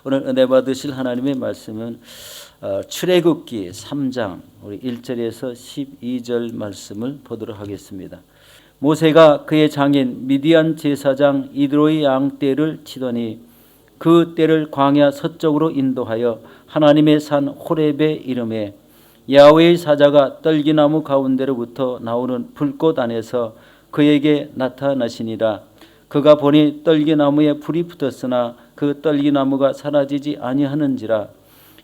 오늘 은혜 받으실 하나님의 말씀은 출애굽기 3장 우리 1절에서 12절 말씀을 보도록 하겠습니다. 모세가 그의 장인 미디안 제사장 이드로의 양 떼를 치더니 그 떼를 광야 서쪽으로 인도하여 하나님의 산 호렙에 이르매 야훼의 사자가 떨기나무 가운데로부터 나오는 불꽃 안에서 그에게 나타나시니라. 그가 보니 떨기나무에 불이 붙었으나 그 떨기나무가 사라지지 아니하는지라.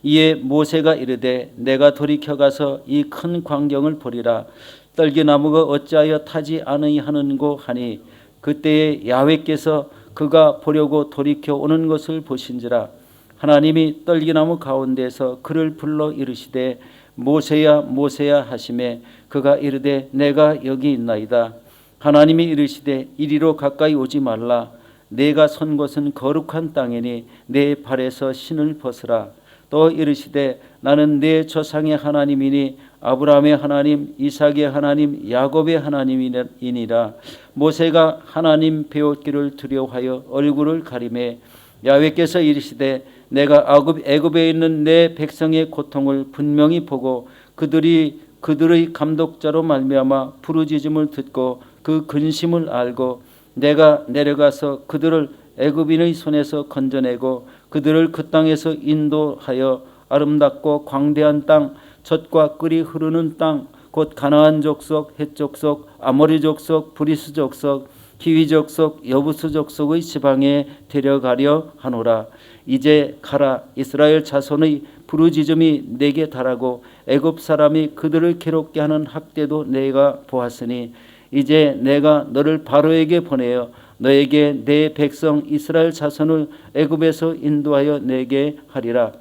이에 모세가 이르되 내가 돌이켜 가서 이 큰 광경을 보리라. 떨기나무가 어찌하여 타지 아니하는고 하니 그때에 야훼께서 그가 보려고 돌이켜 오는 것을 보신지라. 하나님이 떨기나무 가운데서 그를 불러 이르시되 모세야 모세야 하시매 그가 이르되 내가 여기 있나이다. 하나님이 이르시되 이리로 가까이 오지 말라. 내가 선 곳은 거룩한 땅이니 내 발에서 신을 벗으라. 또 이르시되 나는 내 조상의 하나님이니 아브라함의 하나님 이삭의 하나님 야곱의 하나님이니라. 모세가 하나님 배웠기를 두려워하여 얼굴을 가리매 야훼께서 이르시되 내가 애굽에 있는 내 백성의 고통을 분명히 보고 그들의 감독자로 말미암아 부르짖음을 듣고 그 근심을 알고 내가 내려가서 그들을 애굽인의 손에서 건져내고 그들을 그 땅에서 인도하여 아름답고 광대한 땅 젖과 꿀이 흐르는 땅 곧 가나안 족속 헷 족속 아모리 족속 브리스 족속 히위 족속 여부스 족속의 지방에 데려가려 하노라. 이제 가라. 이스라엘 자손의 부르짖음이 내게 달하고 애굽 사람이 그들을 괴롭게 하는 학대도 내가 보았으니 이제 내가 너를 바로에게 보내어 너에게 내 백성 이스라엘 자손을 애굽에서 인도하여 내게 하리라.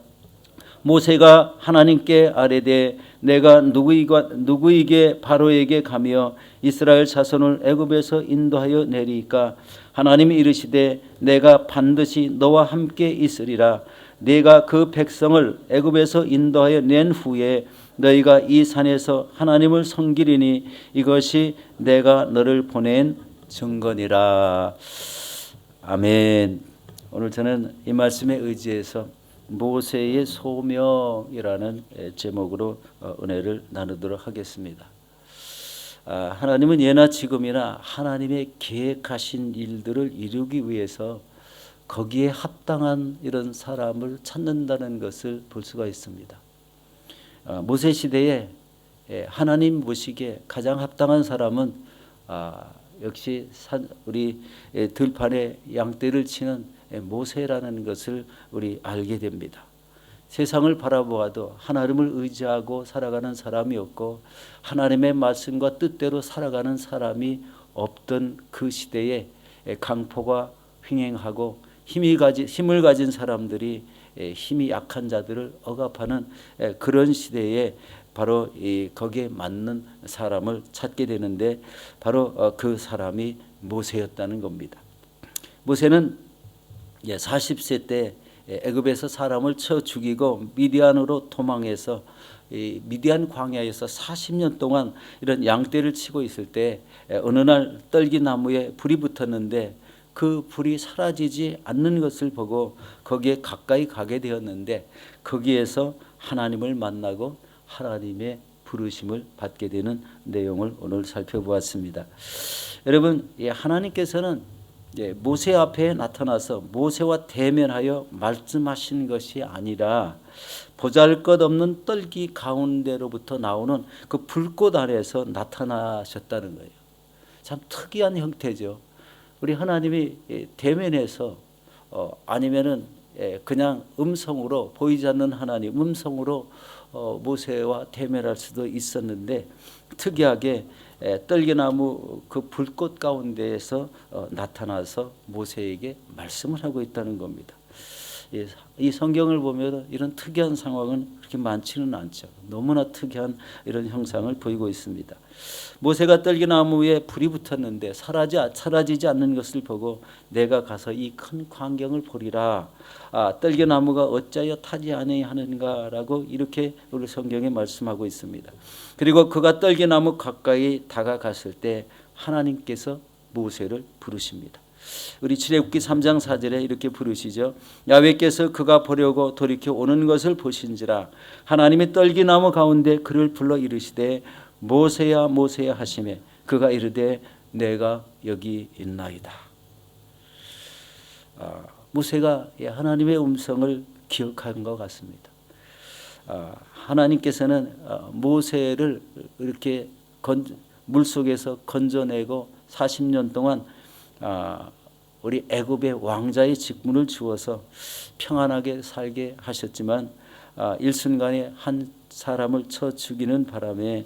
모세가 하나님께 아뢰되 내가 누구에게 바로에게 가며 이스라엘 자손을 애굽에서 인도하여 내리까. 하나님이 이르시되 내가 반드시 너와 함께 있으리라. 내가 그 백성을 애굽에서 인도하여 낸 후에 너희가 이 산에서 하나님을 섬기리니 이것이 내가 너를 보낸 증거니라. 아멘. 오늘 저는 이 말씀에 의지해서 모세의 소명이라는 제목으로 은혜를 나누도록 하겠습니다. 하나님은 예나 지금이나 하나님의 계획하신 일들을 이루기 위해서 거기에 합당한 이런 사람을 찾는다는 것을 볼 수가 있습니다. 모세 시대에 하나님 보시기에 가장 합당한 사람은 역시 우리 들판에 양떼를 치는 모세라는 것을 우리 알게 됩니다. 세상을 바라보아도 하나님을 의지하고 살아가는 사람이 없고 하나님의 말씀과 뜻대로 살아가는 사람이 없던 그 시대에 강포가 횡행하고 힘을 가진 사람들이 힘이 약한 자들을 억압하는 그런 시대에 바로 거기에 맞는 사람을 찾게 되는데 바로 그 사람이 모세였다는 겁니다. 모세는 40세 때 애굽에서 사람을 쳐 죽이고 미디안으로 도망해서 미디안 광야에서 40년 동안 이런 양떼를 치고 있을 때 어느 날 떨기나무에 불이 붙었는데 그 불이 사라지지 않는 것을 보고 거기에 가까이 가게 되었는데 거기에서 하나님을 만나고 하나님의 부르심을 받게 되는 내용을 오늘 살펴보았습니다. 여러분, 하나님께서는 모세 앞에 나타나서 모세와 대면하여 말씀하신 것이 아니라 보잘것없는 떨기 가운데로부터 나오는 그 불꽃 안에서 나타나셨다는 거예요. 참 특이한 형태죠. 우리 하나님이 대면해서 아니면은 그냥 음성으로 보이지 않는 하나님 음성으로 모세와 대면할 수도 있었는데 특이하게 떨기나무 그 불꽃 가운데에서 나타나서 모세에게 말씀을 하고 있다는 겁니다. 이 성경을 보면 이런 특이한 상황은 그렇게 많지는 않죠. 너무나 특이한 이런 형상을 보이고 있습니다. 모세가 떨기나무에 불이 붙었는데 사라지지 않는 것을 보고 내가 가서 이 큰 광경을 보리라. 떨기나무가 어찌하여 타지 아니하는가라고 이렇게 우리 성경에 말씀하고 있습니다. 그리고 그가 떨기나무 가까이 다가갔을 때 하나님께서 모세를 부르십니다. 우리 출애굽기 3장 4절에 이렇게 부르시죠. 야훼께서 그가 보려고 돌이켜 오는 것을 보신지라 하나님이 떨기나무 가운데 그를 불러 이르시되 모세야 모세야 하시매 그가 이르되 내가 여기 있나이다. 모세가 하나님의 음성을 기억한 것 같습니다. 하나님께서는 모세를 이렇게 물속에서 건져내고 40년 동안 우리 애굽의 왕자의 직분을 주어서 평안하게 살게 하셨지만 일순간에 한 사람을 쳐 죽이는 바람에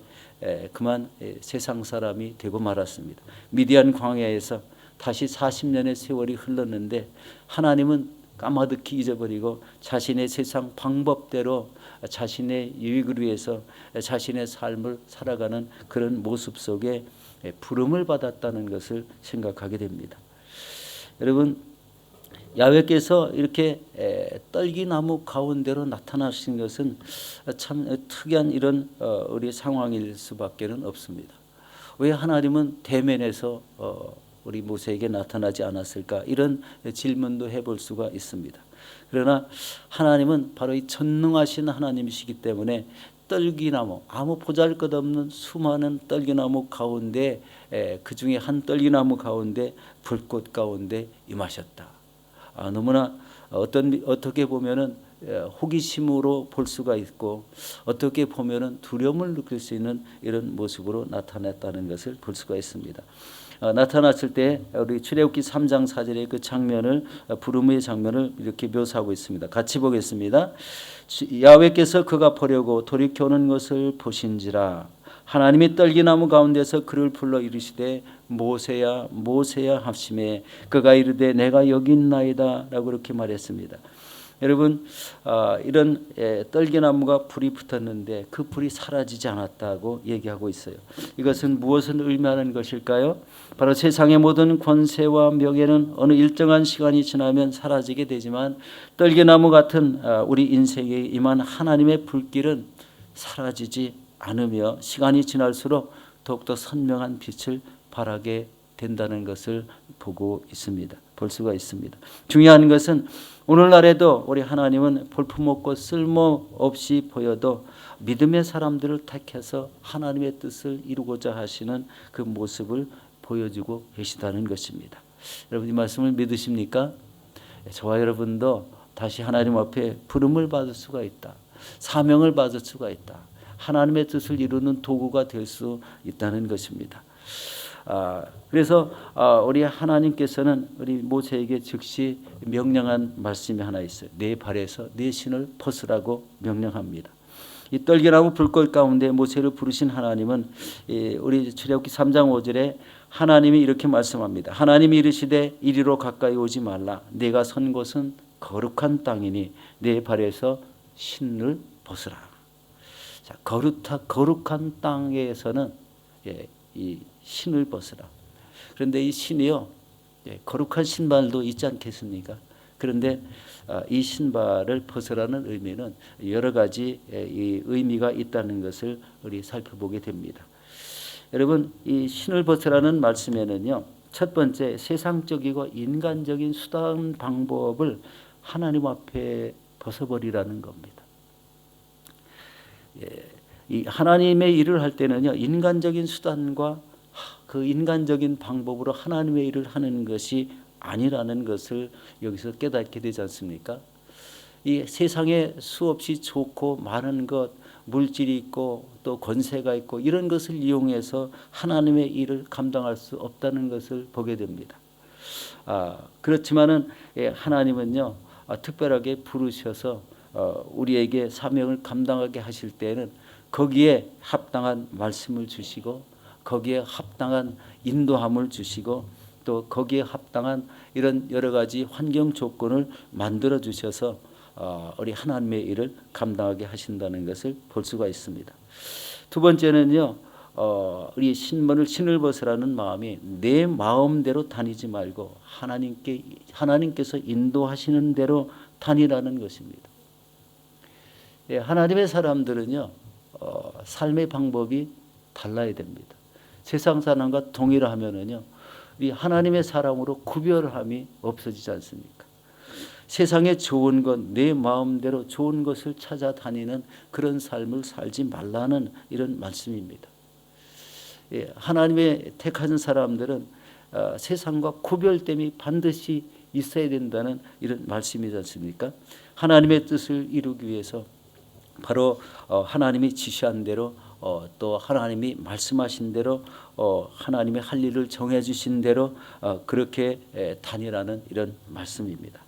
그만 세상 사람이 되고 말았습니다. 미디안 광야에서 다시 40년의 세월이 흘렀는데 하나님은 까마득히 잊어버리고 자신의 세상 방법대로 자신의 유익을 위해서 자신의 삶을 살아가는 그런 모습 속에 부름을 받았다는 것을 생각하게 됩니다. 여러분, 야훼께서 이렇게 떨기나무 가운데로 나타나신 것은 참 특이한 이런 우리 상황일 수밖에는 없습니다. 왜 하나님은 대면에서 우리 모세에게 나타나지 않았을까? 이런 질문도 해볼 수가 있습니다. 그러나 하나님은 바로 이 전능하신 하나님이시기 때문에 떨기나무, 아무 보잘것없는 수많은 떨기나무 가운데 그 중에 한 떨기나무 가운데 불꽃 가운데 임하셨다. 너무나 어떻게 보면은 호기심으로 볼 수가 있고 어떻게 보면은 두려움을 느낄 수 있는 이런 모습으로 나타났다는 것을 볼 수가 있습니다. 나타났을 때 우리 출애굽기 3장 4절의 그 장면을 부름의 장면을 이렇게 묘사하고 있습니다. 같이 보겠습니다. 야훼께서 그가 보려고 돌이켜오는 것을 보신지라 하나님이 떨기나무 가운데서 그를 불러 이르시되 모세야 모세야 하시매 그가 이르되 내가 여기 있나이다 라고 이렇게 말했습니다. 여러분, 이런 떨기나무가 불이 붙었는데 그 불이 사라지지 않았다고 얘기하고 있어요. 이것은 무엇을 의미하는 것일까요? 바로 세상의 모든 권세와 명예는 어느 일정한 시간이 지나면 사라지게 되지만 떨기나무 같은 우리 인생에 임한 하나님의 불길은 사라지지 않으며 시간이 지날수록 더욱더 선명한 빛을 발하게 된다는 것을 보고 있습니다. 볼 수가 있습니다. 중요한 것은 오늘날에도 우리 하나님은 볼품없고 쓸모없이 보여도 믿음의 사람들을 택해서 하나님의 뜻을 이루고자 하시는 그 모습을 보여주고 계시다는 것입니다. 여러분 이 말씀을 믿으십니까? 저와 여러분도 다시 하나님 앞에 부름을 받을 수가 있다. 사명을 받을 수가 있다. 하나님의 뜻을 이루는 도구가 될 수 있다는 것입니다. 그래서 우리 하나님께서는 우리 모세에게 즉시 명령한 말씀이 하나 있어요. 내 발에서 내 신을 벗으라고 명령합니다. 이 떨기나무 불꽃 가운데 모세를 부르신 하나님은 우리 출애굽기 3장 5절에 하나님이 이렇게 말씀합니다. 하나님이 이르시되 이리로 가까이 오지 말라. 내가 선 곳은 거룩한 땅이니 내 발에서 신을 벗으라. 자, 거룩한 땅에서는 이 신을 벗으라. 그런데 이 신이요, 거룩한 신발도 있지 않겠습니까? 그런데 이 신발을 벗으라는 의미는 여러 가지 이 의미가 있다는 것을 우리 살펴보게 됩니다. 여러분, 이 신을 벗으라는 말씀에는요, 첫 번째 세상적이고 인간적인 수단 방법을 하나님 앞에 벗어버리라는 겁니다. 이 하나님의 일을 할 때는요, 인간적인 수단과 그 인간적인 방법으로 하나님의 일을 하는 것이 아니라는 것을 여기서 깨닫게 되지 않습니까? 이 세상에 수없이 좋고 많은 것, 물질이 있고 또 권세가 있고 이런 것을 이용해서 하나님의 일을 감당할 수 없다는 것을 보게 됩니다. 그렇지만은 하나님은요, 특별하게 부르셔서 우리에게 사명을 감당하게 하실 때는 거기에 합당한 말씀을 주시고 거기에 합당한 인도함을 주시고 또 거기에 합당한 이런 여러 가지 환경 조건을 만들어 주셔서 우리 하나님의 일을 감당하게 하신다는 것을 볼 수가 있습니다. 두 번째는요, 우리 신을 벗으라는 마음이 내 마음대로 다니지 말고 하나님께서 인도하시는 대로 다니라는 것입니다. 하나님의 사람들은요, 삶의 방법이 달라야 됩니다. 세상 사람과 동일하면은요, 이 하나님의 사람으로 구별함이 없어지지 않습니까? 세상에 좋은 것, 내 마음대로 좋은 것을 찾아다니는 그런 삶을 살지 말라는 이런 말씀입니다. 하나님의 택하신 사람들은 세상과 구별됨이 반드시 있어야 된다는 이런 말씀이지 않습니까? 하나님의 뜻을 이루기 위해서 바로 하나님이 지시한 대로 또 하나님이 말씀하신 대로 하나님의 할 일을 정해 주신 대로 그렇게 다니라는 이런 말씀입니다.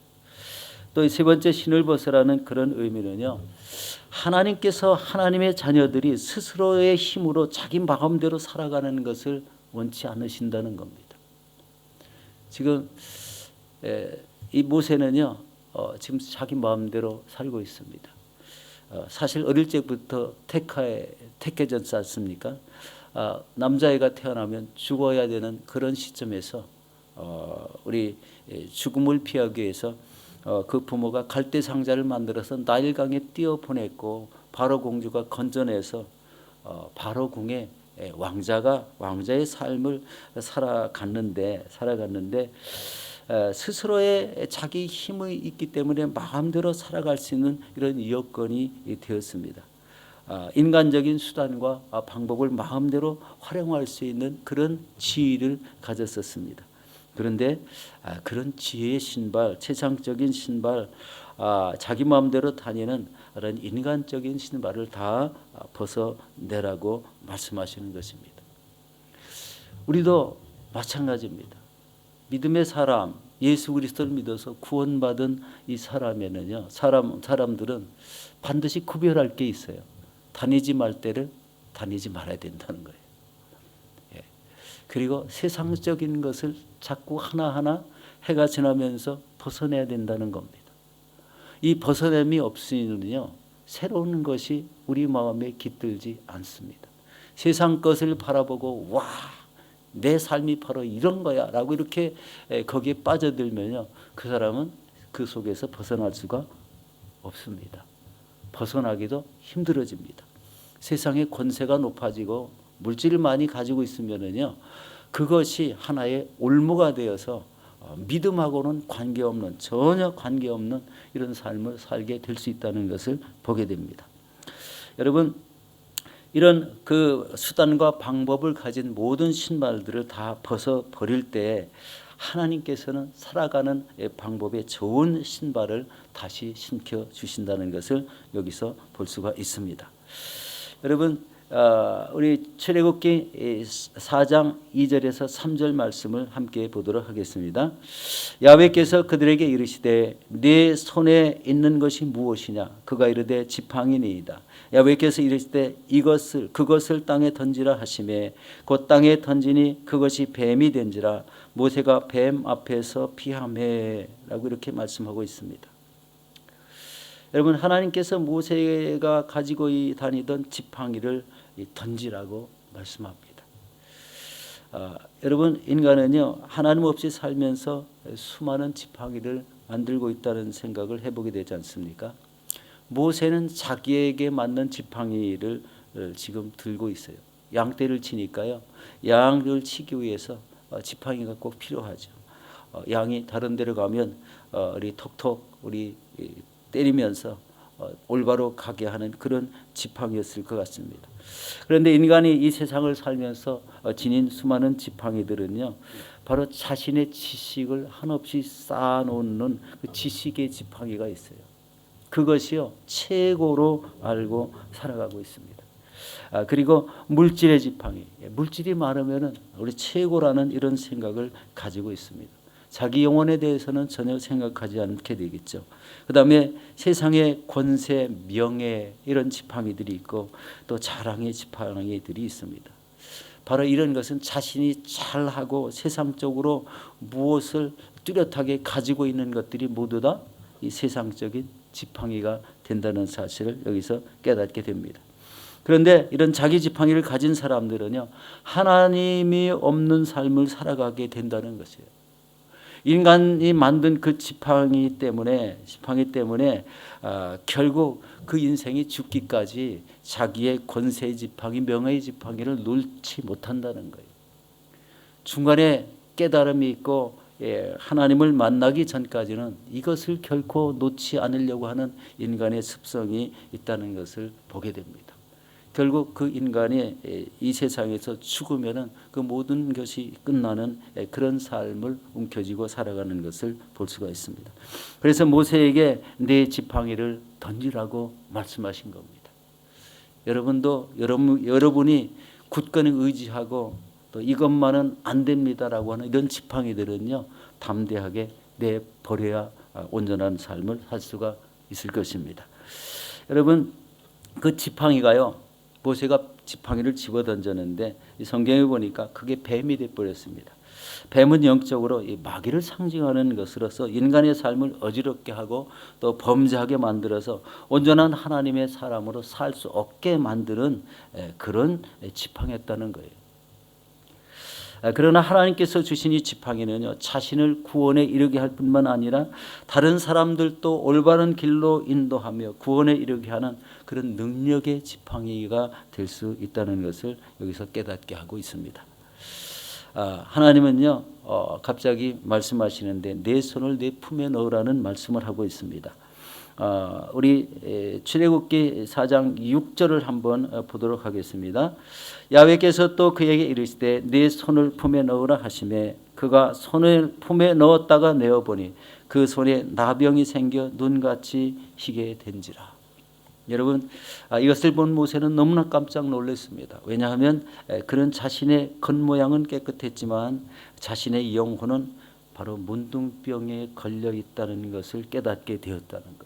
또 세 번째 신을 벗으라는 그런 의미는요, 하나님께서 하나님의 자녀들이 스스로의 힘으로 자기 마음대로 살아가는 것을 원치 않으신다는 겁니다. 지금 이 모세는요, 지금 자기 마음대로 살고 있습니다. 사실 어릴 적부터 택해졌지 않습니까? 남자애가 태어나면 죽어야 되는 그런 시점에서 우리 죽음을 피하기 위해서 그 부모가 갈대 상자를 만들어서 나일강에 띄워 보냈고, 바로 공주가 건져내서 바로 궁에 왕자의 삶을 살아갔는데 스스로의 자기 힘이 있기 때문에 마음대로 살아갈 수 있는 이런 여건이 되었습니다. 인간적인 수단과 방법을 마음대로 활용할 수 있는 그런 지위를 가졌었습니다. 그런데 그런 지혜의 신발, 세상적인 신발, 자기 마음대로 다니는 그런 인간적인 신발을 다 벗어내라고 말씀하시는 것입니다. 우리도 마찬가지입니다. 믿음의 사람, 예수 그리스도를 믿어서 구원받은 이 사람에는요, 사람들은 반드시 구별할 게 있어요. 다니지 말 때를 다니지 말아야 된다는 거예요. 그리고 세상적인 것을 자꾸 하나하나 해가 지나면서 벗어내야 된다는 겁니다. 이 벗어냄이 없으면요, 새로운 것이 우리 마음에 깃들지 않습니다. 세상 것을 바라보고 와, 내 삶이 바로 이런 거야 라고 이렇게 거기에 빠져들면요, 그 사람은 그 속에서 벗어날 수가 없습니다. 벗어나기도 힘들어집니다. 세상의 권세가 높아지고 물질을 많이 가지고 있으면은요, 그것이 하나의 올무가 되어서 믿음하고는 전혀 관계없는 이런 삶을 살게 될 수 있다는 것을 보게 됩니다. 여러분, 이런 그 수단과 방법을 가진 모든 신발들을 다 벗어 버릴 때 하나님께서는 살아가는 방법에 좋은 신발을 다시 신겨 주신다는 것을 여기서 볼 수가 있습니다. 여러분, 우리 출애굽기 4장 2절에서 3절 말씀을 함께 보도록 하겠습니다. 야훼께서 그들에게 이르시되 네 손에 있는 것이 무엇이냐? 그가 이르되 지팡이니이다. 야훼께서 이르시되 그것을 땅에 던지라 하시매 곧 땅에 던지니 그것이 뱀이 된지라. 모세가 뱀 앞에서 피하매 라고 이렇게 말씀하고 있습니다. 여러분, 하나님께서 모세가 가지고 다니던 지팡이를 던지라고 말씀합니다. 여러분, 인간은요, 하나님 없이 살면서 수많은 지팡이를 만들고 있다는 생각을 해보게 되지 않습니까? 모세는 자기에게 맞는 지팡이를 지금 들고 있어요. 양떼를 치니까요, 양을 치기 위해서 지팡이가 꼭 필요하죠. 양이 다른 데로 가면 우리 톡톡 때리면서 올바로 가게 하는 그런 지팡이였을 것 같습니다. 그런데 인간이 이 세상을 살면서 지닌 수많은 지팡이들은요, 바로 자신의 지식을 한없이 쌓아놓는 그 지식의 지팡이가 있어요. 그것이요, 최고로 알고 살아가고 있습니다. 그리고 물질의 지팡이, 물질이 많으면은 우리 최고라는 이런 생각을 가지고 있습니다. 자기 영혼에 대해서는 전혀 생각하지 않게 되겠죠. 그 다음에 세상의 권세, 명예 이런 지팡이들이 있고 또 자랑의 지팡이들이 있습니다. 바로 이런 것은 자신이 잘하고 세상적으로 무엇을 뚜렷하게 가지고 있는 것들이 모두 다 이 세상적인 지팡이가 된다는 사실을 여기서 깨닫게 됩니다. 그런데 이런 자기 지팡이를 가진 사람들은요, 하나님이 없는 삶을 살아가게 된다는 것이에요. 인간이 만든 그 지팡이 때문에 결국 그 인생이 죽기까지 자기의 권세의 지팡이, 명예의 지팡이를 놓지 못한다는 거예요. 중간에 깨달음이 있고 하나님을 만나기 전까지는 이것을 결코 놓지 않으려고 하는 인간의 습성이 있다는 것을 보게 됩니다. 결국 그 인간이 이 세상에서 죽으면은 그 모든 것이 끝나는 그런 삶을 움켜쥐고 살아가는 것을 볼 수가 있습니다. 그래서 모세에게 네 지팡이를 던지라고 말씀하신 겁니다. 여러분도 여러분이 굳건히 의지하고 또 이것만은 안 됩니다라고 하는 이런 지팡이들은요, 담대하게 내버려야 온전한 삶을 살 수가 있을 것입니다. 여러분, 그 지팡이가요, 모세가 지팡이를 집어 던졌는데 성경에 보니까 그게 뱀이 되어버렸습니다. 뱀은 영적으로 이 마귀를 상징하는 것으로서 인간의 삶을 어지럽게 하고 또 범죄하게 만들어서 온전한 하나님의 사람으로 살 수 없게 만드는 그런 지팡이였다는 거예요. 그러나 하나님께서 주신 이 지팡이는요, 자신을 구원에 이르게 할 뿐만 아니라 다른 사람들도 올바른 길로 인도하며 구원에 이르게 하는 그런 능력의 지팡이가 될 수 있다는 것을 여기서 깨닫게 하고 있습니다. 하나님은요, 갑자기 말씀하시는데 내 손을 내 품에 넣으라는 말씀을 하고 있습니다. 우리 출애굽기 4장 6절을 한번 보도록 하겠습니다. 야훼께서 또 그에게 이르시되 네 손을 품에 넣으라 하시매 그가 손을 품에 넣었다가 내어보니 그 손에 나병이 생겨 눈같이 희게 된지라. 여러분, 이것을 본 모세는 너무나 깜짝 놀랐습니다. 왜냐하면 그런 자신의 겉모양은 깨끗했지만 자신의 영혼은 바로 문둥병에 걸려 있다는 것을 깨닫게 되었다는 것.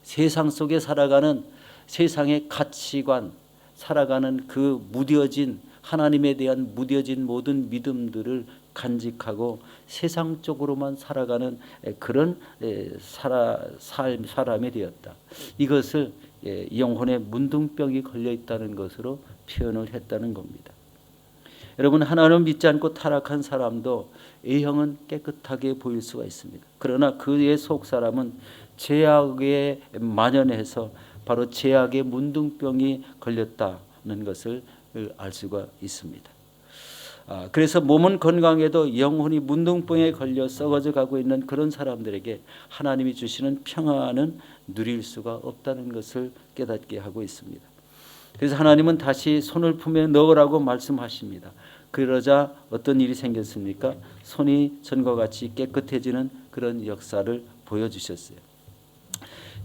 세상 속에 살아가는 세상의 가치관, 살아가는 그 무뎌진 하나님에 대한 무뎌진 모든 믿음들을 간직하고 세상적으로만 살아가는 그런 사람이 되었다. 이것을 영혼에 문둥병이 걸려 있다는 것으로 표현을 했다는 겁니다. 여러분, 하나님을 믿지 않고 타락한 사람도 A형은 깨끗하게 보일 수가 있습니다. 그러나 그의 속사람은 죄악에 만연해서 바로 죄악의 문둥병이 걸렸다는 것을 알 수가 있습니다. 그래서 몸은 건강해도 영혼이 문둥병에 걸려 썩어져 가고 있는 그런 사람들에게 하나님이 주시는 평안은 누릴 수가 없다는 것을 깨닫게 하고 있습니다. 그래서 하나님은 다시 손을 품에 넣으라고 말씀하십니다. 그러자 어떤 일이 생겼습니까? 손이 전과 같이 깨끗해지는 그런 역사를 보여주셨어요.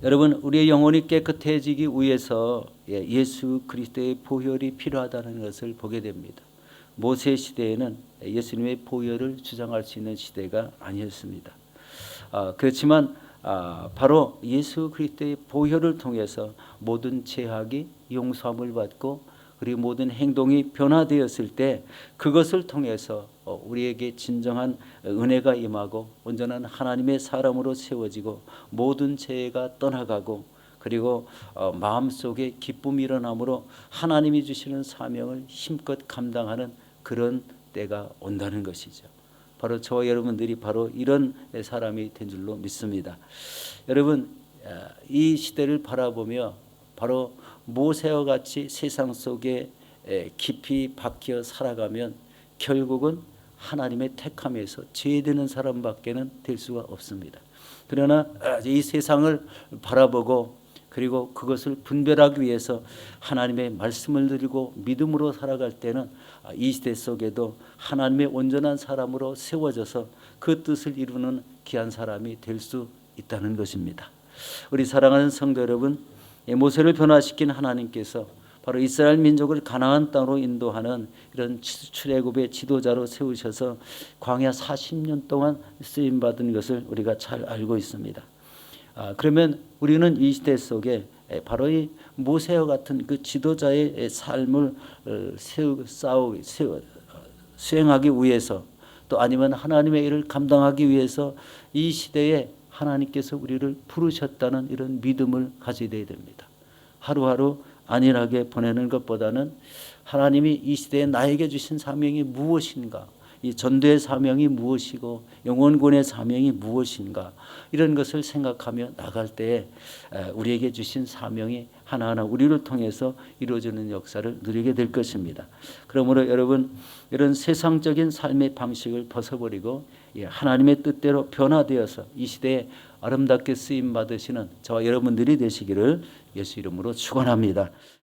여러분, 우리의 영혼이 깨끗해지기 위해서 예수 그리스도의 보혈이 필요하다는 것을 보게 됩니다. 모세 시대에는 예수님의 보혈을 주장할 수 있는 시대가 아니었습니다. 그렇지만 바로 예수 그리스도의 보혈을 통해서 모든 죄악이 용서함을 받고 그리고 모든 행동이 변화되었을 때 그것을 통해서 우리에게 진정한 은혜가 임하고 온전한 하나님의 사람으로 세워지고 모든 죄가 떠나가고 그리고 마음속에 기쁨이 일어나므로 하나님이 주시는 사명을 힘껏 감당하는 그런 때가 온다는 것이죠. 바로 저와 여러분들이 바로 이런 사람이 된 줄로 믿습니다. 여러분, 이 시대를 바라보며 바로 모세와 같이 세상 속에 깊이 박혀 살아가면 결국은 하나님의 택함에서 죄되는 사람밖에는 될 수가 없습니다. 그러나 이 세상을 바라보고 그리고 그것을 분별하기 위해서 하나님의 말씀을 드리고 믿음으로 살아갈 때는 이 시대 속에도 하나님의 온전한 사람으로 세워져서 그 뜻을 이루는 귀한 사람이 될 수 있다는 것입니다. 우리 사랑하는 성도 여러분, 모세를 변화시킨 하나님께서 바로 이스라엘 민족을 가나안 땅으로 인도하는 이런 출애굽의 지도자로 세우셔서 광야 40년 동안 쓰임받은 것을 우리가 잘 알고 있습니다. 그러면 우리는 이 시대 속에 바로 이 모세와 같은 그 지도자의 삶을 수행하기 위해서 또 아니면 하나님의 일을 감당하기 위해서 이 시대에 하나님께서 우리를 부르셨다는 이런 믿음을 가지게 됩니다. 하루하루 안일하게 보내는 것보다는 하나님이 이 시대에 나에게 주신 사명이 무엇인가, 이 전도의 사명이 무엇이고 영혼군의 사명이 무엇인가 이런 것을 생각하며 나갈 때 우리에게 주신 사명이 하나하나 우리를 통해서 이루어지는 역사를 누리게 될 것입니다. 그러므로 여러분 이런 세상적인 삶의 방식을 벗어버리고 하나님의 뜻대로 변화되어서 이 시대에 아름답게 쓰임 받으시는 저와 여러분들이 되시기를 예수 이름으로 축원합니다.